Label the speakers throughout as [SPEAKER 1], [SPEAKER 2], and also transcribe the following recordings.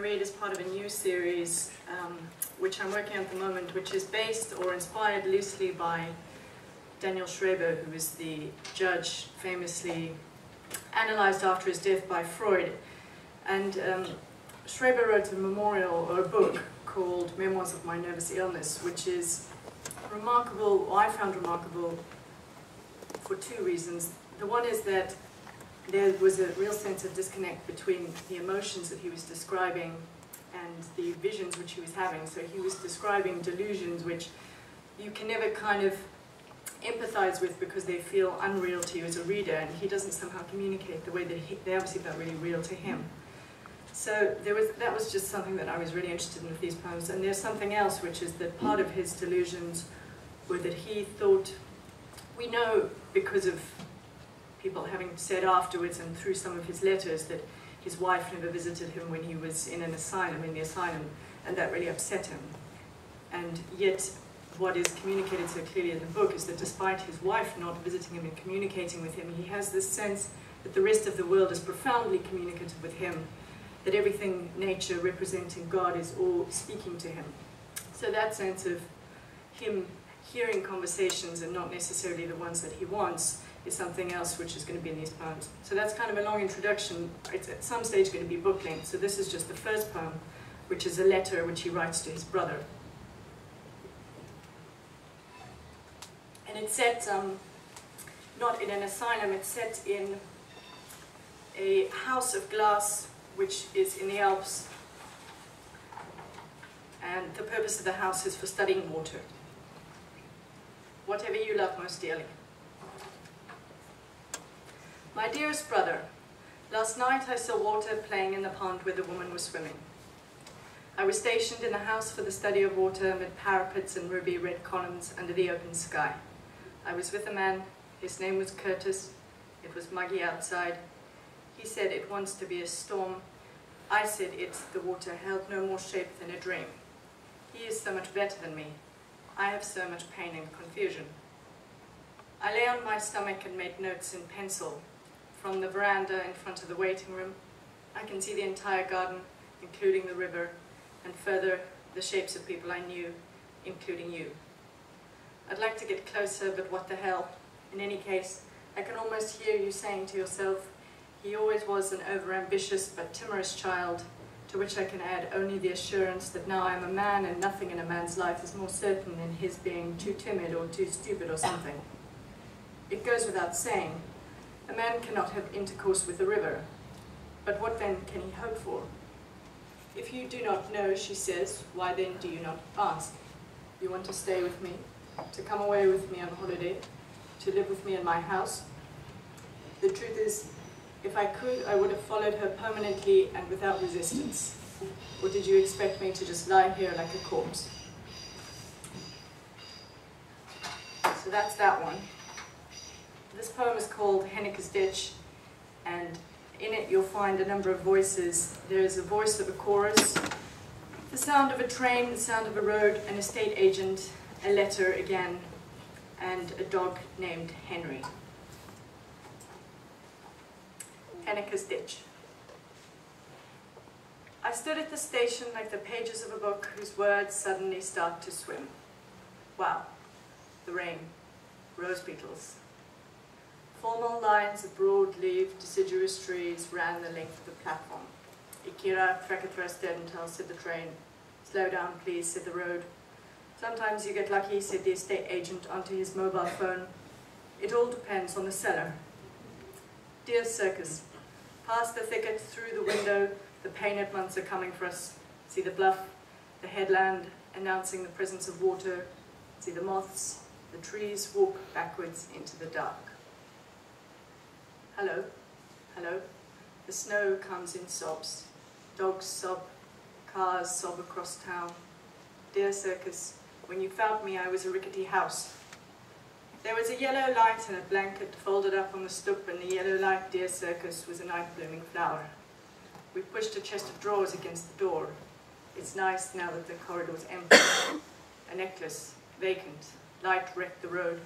[SPEAKER 1] to read is part of a new series which I'm working on at the moment, which is based or inspired loosely by Daniel Schreiber, who was the judge famously analyzed after his death by Freud. And Schreiber wrote a memorial, or a book, called Memoirs of My Nervous Illness, which is remarkable, or I found remarkable, for two reasons. The one is that there was a real sense of disconnect between the emotions that he was describing and the visions which he was having. So he was describing delusions which you can never kind of empathize with because they feel unreal to you as a reader, and he doesn't somehow communicate the way that they obviously felt really real to him. So that was just something that I was really interested in with these poems. And there's something else, which is that part of his delusions were that he thought, we know because of people having said afterwards and through some of his letters, that his wife never visited him when he was in an asylum, in the asylum, and that really upset him. And yet, what is communicated so clearly in the book is that despite his wife not visiting him and communicating with him, he has this sense that the rest of the world is profoundly communicative with him, that everything, nature representing God, is all speaking to him. So that sense of him hearing conversations and not necessarily the ones that he wants is something else which is going to be in these poems. So that's kind of a long introduction. It's at some stage going to be book length. So this is just the first poem, which is a letter which he writes to his brother. And it's set not in an asylum, it's set in a house of glass which is in the Alps. And the purpose of the house is for studying water. Whatever you love most dearly. My dearest brother, last night I saw water playing in the pond where the woman was swimming. I was stationed in the house for the study of water amid parapets and ruby red columns under the open sky. I was with a man, his name was Curtis, it was muggy outside. He said it wants to be a storm. I said the water held no more shape than a dream. He is so much better than me. I have so much pain and confusion. I lay on my stomach and made notes in pencil. From the veranda in front of the waiting room, I can see the entire garden, including the river, and further, the shapes of people I knew, including you. I'd like to get closer, but what the hell? In any case, I can almost hear you saying to yourself, he always was an overambitious but timorous child, to which I can add only the assurance that now I am a man and nothing in a man's life is more certain than his being too timid or too stupid or something. It goes without saying, a man cannot have intercourse with the river, but what then can he hope for? If you do not know, she says, why then do you not ask? You want to stay with me, to come away with me on holiday, to live with me in my house? The truth is, if I could, I would have followed her permanently and without resistance. Or did you expect me to just lie here like a corpse? So that's that one. This poem is called Henneke's Ditch, and in it you'll find a number of voices. There is a voice of a chorus, the sound of a train, the sound of a road, an estate agent, a letter again, and a dog named Henry. Henneke's Ditch. I stood at the station like the pages of a book whose words suddenly start to swim. Wow, the rain, rose beetles. Formal lines of broad-leaved, deciduous trees ran the length of the platform. Ikira, Trakatra Stedental, said the train. Slow down, please, said the road. Sometimes you get lucky, said the estate agent onto his mobile phone. It all depends on the seller. Dear Circus, past the thicket, through the window, the painted months are coming for us. See the bluff, the headland, announcing the presence of water. See the moths, the trees walk backwards into the dark. Hello, hello. The snow comes in sobs. Dogs sob, cars sob across town. Dear Circus, when you found me I was a rickety house. There was a yellow light and a blanket folded up on the stoop, and the yellow light, dear Circus, was a night-blooming flower. We pushed a chest of drawers against the door. It's nice now that the corridor's empty. A necklace, vacant. Light wrecked the road.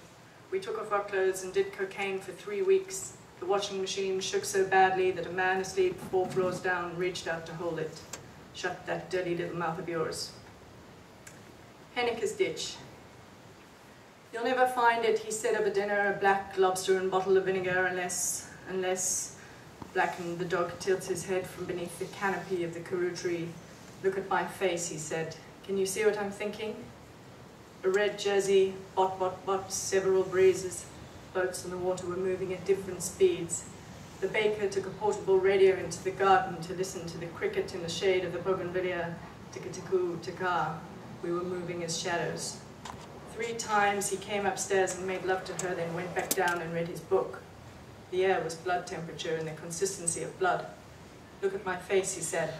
[SPEAKER 1] We took off our clothes and did cocaine for 3 weeks. The washing machine shook so badly that a man asleep 4 floors down reached out to hold it. Shut that dirty little mouth of yours. Henniker's ditch. You'll never find it, he said over dinner, a black lobster and bottle of vinegar, unless Blacken the dog tilts his head from beneath the canopy of the karoo tree. Look at my face, he said. Can you see what I'm thinking? A red jersey, bot, bot, bot, several breezes. Boats on the water were moving at different speeds. The baker took a portable radio into the garden to listen to the cricket in the shade of the bougainvillea. Ticka-ticku, ticka. We were moving as shadows. 3 times he came upstairs and made love to her, then went back down and read his book. The air was blood temperature and the consistency of blood. Look at my face, he said.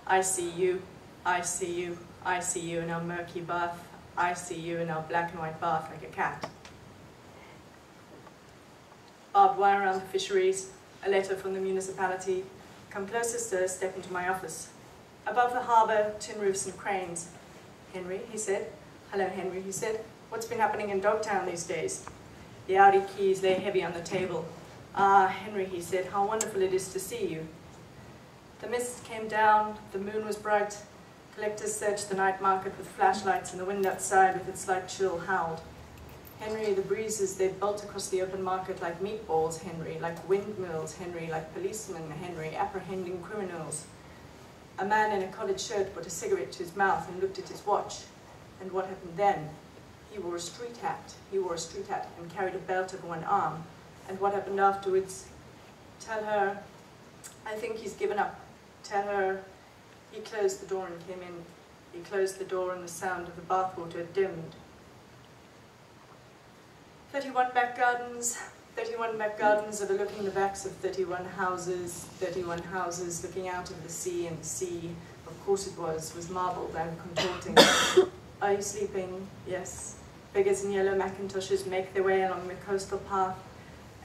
[SPEAKER 1] I see you, I see you, I see you in our murky bath. I see you in our black and white bath like a cat. Barbed wire around the fisheries, a letter from the municipality. Come closer, sir, step into my office. Above the harbour, tin roofs and cranes. Henry, he said. Hello, Henry, he said. What's been happening in Dogtown these days? The Audi keys lay heavy on the table. Ah, Henry, he said, how wonderful it is to see you. The mist came down, the moon was bright. Collectors searched the night market with flashlights, and the wind outside with its light chill howled. Henry, the breezes, they bolt across the open market like meatballs, Henry, like windmills, Henry, like policemen, Henry, apprehending criminals. A man in a collared shirt put a cigarette to his mouth and looked at his watch. And what happened then? He wore a street hat. He wore a street hat and carried a belt over one arm. And what happened afterwards? Tell her, I think he's given up. Tell her, he closed the door and came in. He closed the door and the sound of the bathwater dimmed. 31 back gardens overlooking the backs of 31 houses looking out of the sea, and the sea, of course it was marbled and contorting. Are you sleeping? Yes. Beggars in yellow macintoshes make their way along the coastal path.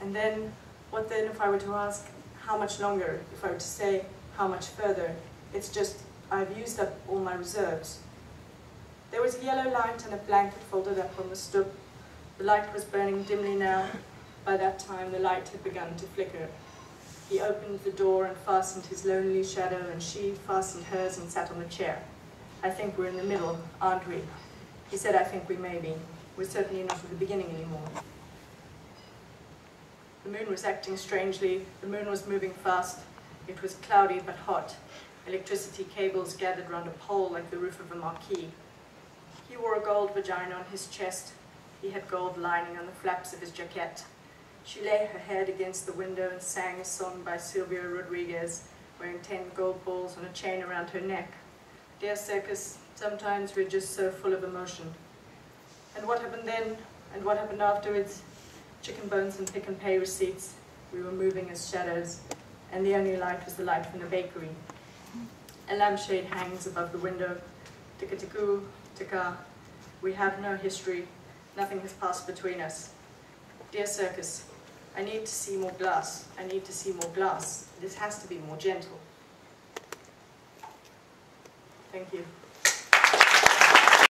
[SPEAKER 1] And then, what then if I were to ask, how much longer? If I were to say, how much further? It's just, I've used up all my reserves. There was a yellow light and a blanket folded up on the stoep. The light was burning dimly now. By that time, the light had begun to flicker. He opened the door and fastened his lonely shadow, and she fastened hers and sat on the chair. I think we're in the middle, aren't we? He said, I think we may be. We're certainly not at the beginning anymore. The moon was acting strangely. The moon was moving fast. It was cloudy but hot. Electricity cables gathered round a pole like the roof of a marquee. He wore a gold vagina on his chest. He had gold lining on the flaps of his jacket. She lay her head against the window and sang a song by Silvio Rodriguez, wearing 10 gold balls on a chain around her neck. Dear Circus, sometimes we're just so full of emotion. And what happened then? And what happened afterwards? Chicken bones and pick and pay receipts. We were moving as shadows, and the only light was the light from the bakery. A lampshade hangs above the window. Ticka-ticku, ticka. We have no history. Nothing has passed between us. Dear Circus, I need to see more glass. I need to see more glass. This has to be more gentle. Thank you.